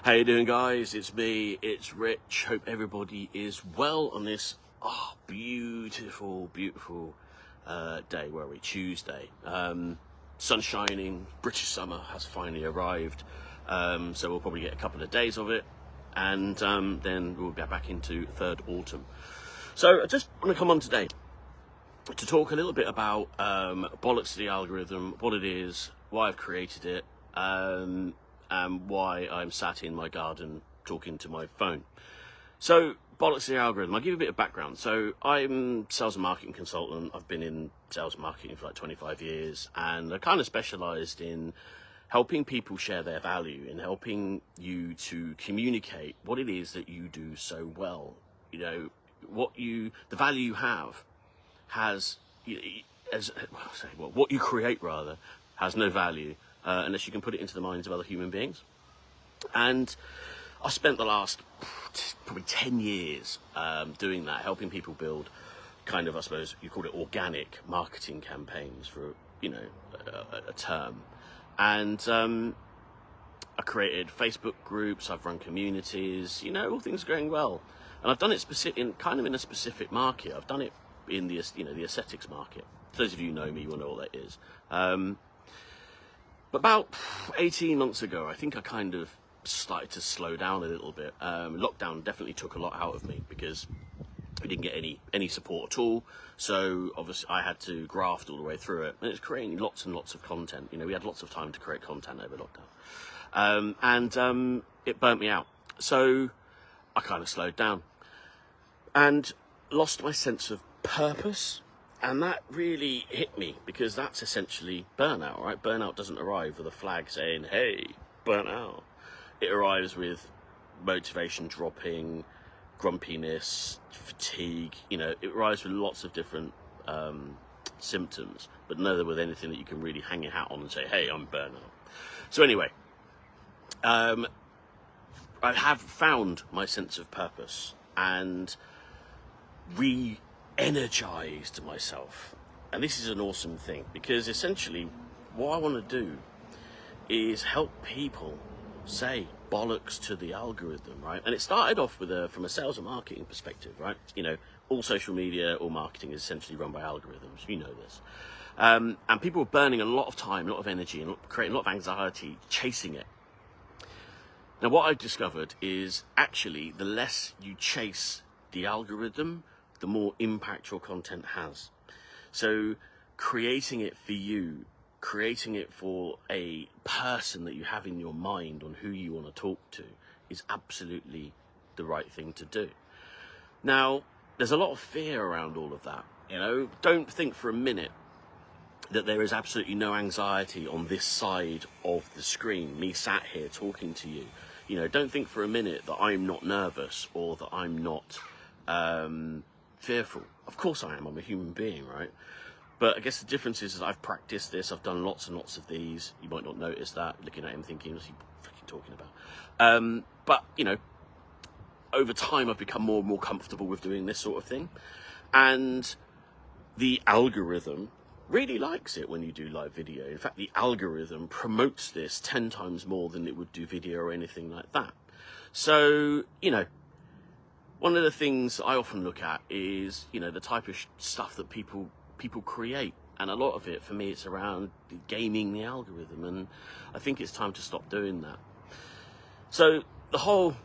How you doing, guys? It's me, it's Rich. Hope everybody is well on this beautiful day. Where are we? Tuesday. Sun shining, British summer has finally arrived, so we'll probably get a couple of days of it, and then we'll get back into third autumn. So I just want to come on today to talk a little bit about bollocks to the algorithm, what it is, why I've created it, and why I'm sat in my garden talking to my phone. So, bollocks to the algorithm. I'll give you a bit of background. So, I'm a sales and marketing consultant. I've been in sales and marketing for like 25 years, and I kind of specialised in helping people share their value, in helping you to communicate what it is that you do so well. You know, the value you have has, what you create rather, has no value unless you can put it into the minds of other human beings. And I spent the last probably 10 years doing that, helping people build kind of, I suppose you call it, organic marketing campaigns for, a term. And I created Facebook groups, I've run communities, all things are going well. And I've done it in a specific market. I've done it in the aesthetics market. For those of you who know me, you will know what that is. But about 18 months ago, I think I kind of started to slow down a little bit. Lockdown definitely took a lot out of me because we didn't get any support at all. So obviously I had to graft all the way through it. And it's creating lots and lots of content. We had lots of time to create content over lockdown. And it burnt me out. So I kind of slowed down and lost my sense of purpose. And that really hit me because that's essentially burnout, right? Burnout doesn't arrive with a flag saying, hey, burn out. It arrives with motivation dropping, grumpiness, fatigue. It arrives with lots of different symptoms, but neither with anything that you can really hang your hat on and say, hey, I'm burnout. So anyway, I have found my sense of purpose and re-energized myself. And this is an awesome thing because essentially what I want to do is help people say bollocks to the algorithm, right? And it started off from a sales and marketing perspective, right? All social media, all marketing is essentially run by algorithms. You know this. And people were burning a lot of time, a lot of energy, and creating a lot of anxiety chasing it. Now, what I've discovered is actually the less you chase the algorithm, the more impact your content has. So creating it for you, creating it for a person that you have in your mind on who you want to talk to is absolutely the right thing to do. Now, there's a lot of fear around all of that. Don't think for a minute that there is absolutely no anxiety on this side of the screen, me sat here talking to you. Don't think for a minute that I'm not nervous or that I'm not fearful. Of course I am. I'm a human being, right? But I guess the difference is I've practiced this. I've done lots and lots of these. You might not notice that, looking at him thinking, what's he freaking talking about? But, over time I've become more and more comfortable with doing this sort of thing. And the algorithm really likes it when you do live video. In fact, the algorithm promotes this 10 times more than it would do video or anything like that. So, one of the things I often look at is, the type of stuff that people create. And a lot of it, for me, it's around gaming the algorithm. And I think it's time to stop doing that. So the whole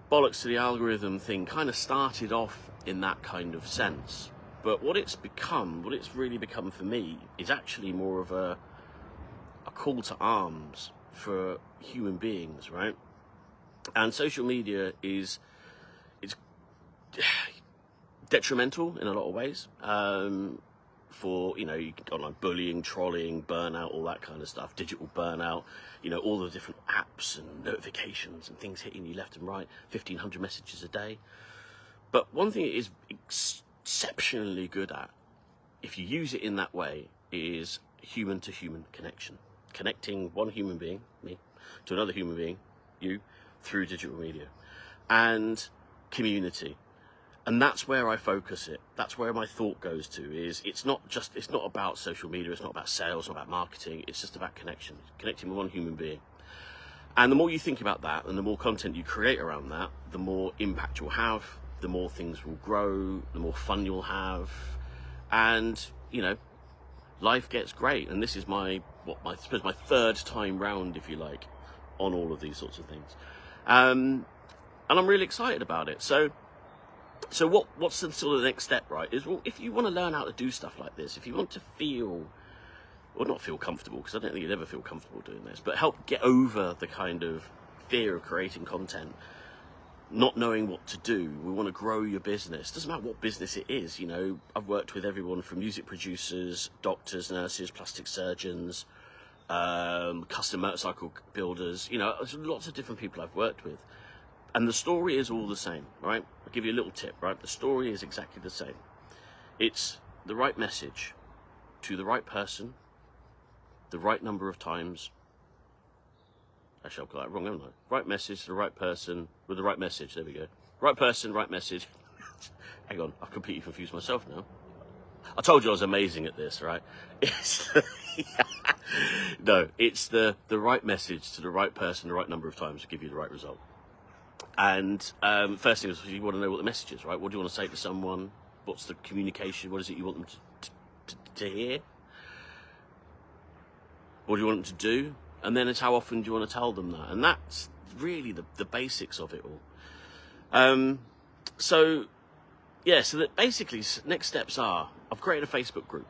bollocks to the algorithm thing kind of started off in that kind of sense. But what it's really become for me is actually more of a call to arms for human beings, right? And social media it's detrimental in a lot of ways for online bullying, trolling, burnout, all that kind of stuff, digital burnout, all the different apps and notifications and things hitting you left and right, 1,500 messages a day. But one thing it is exceptionally good at, if you use it in that way, is human to human connection, connecting one human being, me, to another human being, you, through digital media, and community. And that's where I focus it. That's where my thought goes to. It's not about social media. It's not about sales. It's not about marketing. It's just about connection, connecting with one human being. And the more you think about that and the more content you create around that, the more impact you'll have, the more things will grow, the more fun you'll have. And, you know, life gets great. And this is I suppose my third time round, if you like, on all of these sorts of things. And I'm really excited about it. So what's the sort of the next step, right? Is, well, if you want to learn how to do stuff like this, if you want to feel, or not feel comfortable, because I don't think you'd ever feel comfortable doing this, but help get over the kind of fear of creating content, not knowing what to do. We want to grow your business. Doesn't matter what business it is. You know, I've worked with everyone from music producers, doctors, nurses, plastic surgeons, custom motorcycle builders. You know, there's lots of different people I've worked with. And the story is all the same, right? I'll give you a little tip, right? The story is exactly the same. It's the right message to the right person, the right number of times. Actually, I've got that wrong, haven't I? Right message to the right person with the right message. There we go. Right person, right message. Hang on, I've completely confused myself now. I told you I was amazing at this, right? No, it's the right message to the right person, the right number of times to give you the right result. And first thing is you want to know what the message is, right? What do you want to say to someone? What's the communication? What is it you want them to hear? What do you want them to do? And then it's how often do you want to tell them that? And that's really the basics of it all. So that basically next steps are, I've created a Facebook group.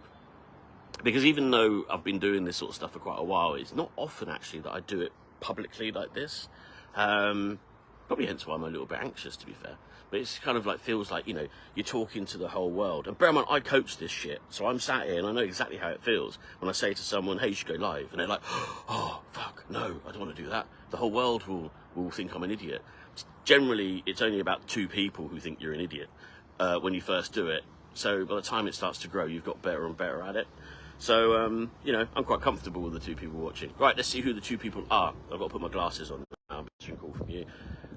Because even though I've been doing this sort of stuff for quite a while, it's not often actually that I do it publicly like this. Probably hence why I'm a little bit anxious, to be fair. But it's kind of like, feels like, you know, you're talking to the whole world. And bear in mind, I coach this shit. So I'm sat here and I know exactly how it feels when I say to someone, hey, you should go live. And they're like, oh, fuck, no, I don't want to do that. The whole world will think I'm an idiot. Generally, it's only about 2 people who think you're an idiot when you first do it. So by the time it starts to grow, you've got better and better at it. So, you know, I'm quite comfortable with the 2 people watching. Right, let's see who the 2 people are. I've got to put my glasses on now. I'm getting a call from you.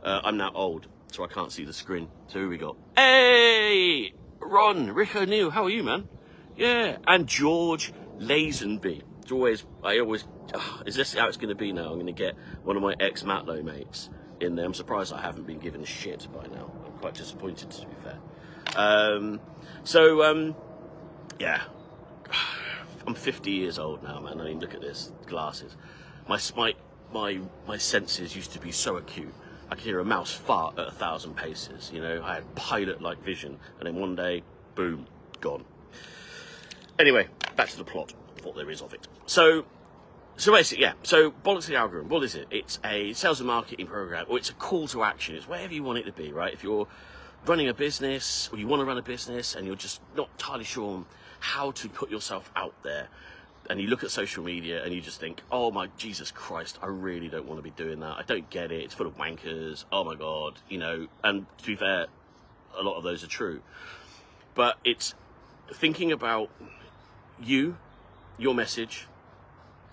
I'm now old, so I can't see the screen. So who we got? Hey! Ron, Rick O'Neill, how are you, man? Yeah, and George Lazenby. Is this how it's going to be now? I'm going to get one of my ex-Matlow mates in there. I'm surprised I haven't been given shit by now. I'm quite disappointed, to be fair. Yeah. I'm 50 years old now, man. I mean, look at this, glasses. My senses used to be so acute. I could hear a mouse fart at 1,000 paces. You know, I had pilot-like vision, and then one day, boom, gone. Anyway, back to the plot of what there is of it. So basically, yeah. So Bollocks to the Algorithm. What is it? It's a sales and marketing program, or it's a call to action. It's whatever you want it to be, right? If you're running a business, or you want to run a business, and you're just not entirely sure on how to put yourself out there, and you look at social media and you just think, oh my Jesus Christ, I really don't want to be doing that. I don't get it. It's full of wankers. Oh my God, you know. And to be fair, a lot of those are true. But it's thinking about you, your message,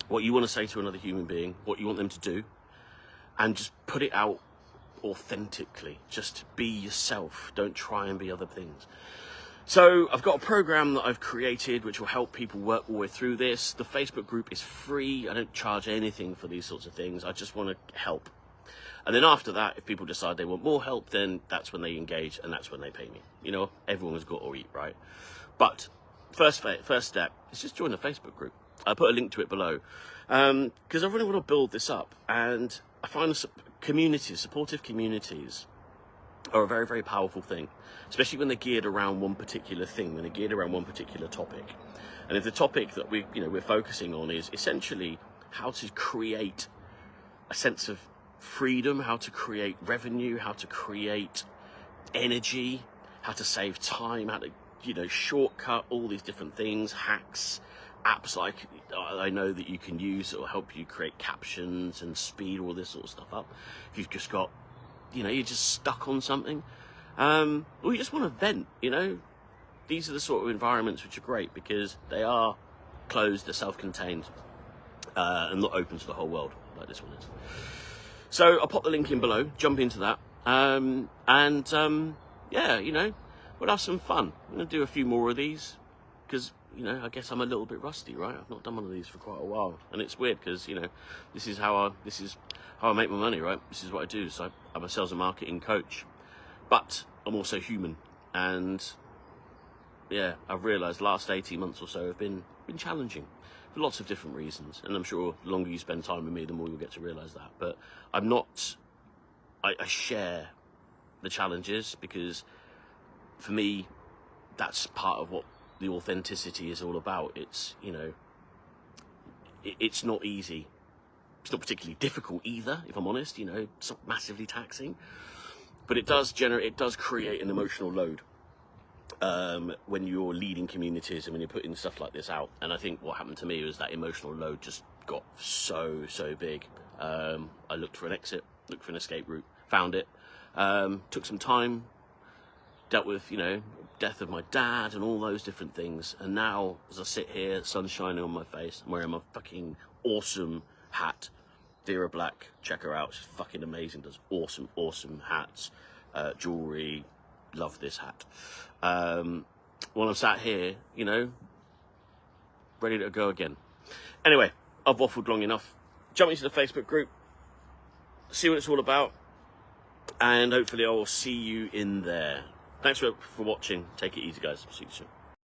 what you want to say to another human being, what you want them to do, and just put it out authentically. Just be yourself. Don't try and be other things. So I've got a program that I've created which will help people work all the way through this. The Facebook group is free. I don't charge anything for these sorts of things. I just want to help. And then after that, if people decide they want more help, then that's when they engage and that's when they pay me. You know, everyone's got to eat, right? But first step is just join the Facebook group. I'll put a link to it below because I really want to build this up. And I find supportive communities are a very, very powerful thing, especially when they're geared around one particular thing, when they're geared around one particular topic. And if the topic that we're focusing on is essentially how to create a sense of freedom, how to create revenue, how to create energy, how to save time, how to, you know, shortcut all these different things, hacks, apps like I know that you can use that will help you create captions and speed all this sort of stuff up. If you've just got, you know, you're just stuck on something, or you just want to vent, you know, these are the sort of environments which are great because they are closed, they're self-contained, and not open to the whole world like this one is. So I'll pop the link in below, jump into that, yeah, you know, we'll have some fun. I'm going to do a few more of these because, you know, I guess I'm a little bit rusty, right? I've not done one of these for quite a while, and it's weird because, you know, this is how I make my money, right? This is what I do. So I'm a sales and marketing coach, but I'm also human. And yeah, I've realized the last 18 months or so have been challenging for lots of different reasons. And I'm sure the longer you spend time with me, the more you'll get to realize that. But I share the challenges because for me, that's part of what the authenticity is all about. It's, you know, it's not easy. It's not particularly difficult either, if I'm honest. You know, it's not massively taxing, but it does create an emotional load when you're leading communities and when you're putting stuff like this out. And I think what happened to me was that emotional load just got so big. I looked for an exit, looked for an escape route, found it. Took some time, dealt with, you know, death of my dad and all those different things. And now, as I sit here, sun's shining on my face, I'm wearing my fucking awesome hat. Vera Black, check her out, she's fucking amazing, does awesome hats, jewelry, love this hat. While I'm sat here, you know, ready to go again. Anyway, I've waffled long enough. Jump into the Facebook group, see what it's all about, and hopefully I will see you in there. Thanks for watching. Take it easy, guys. See you soon.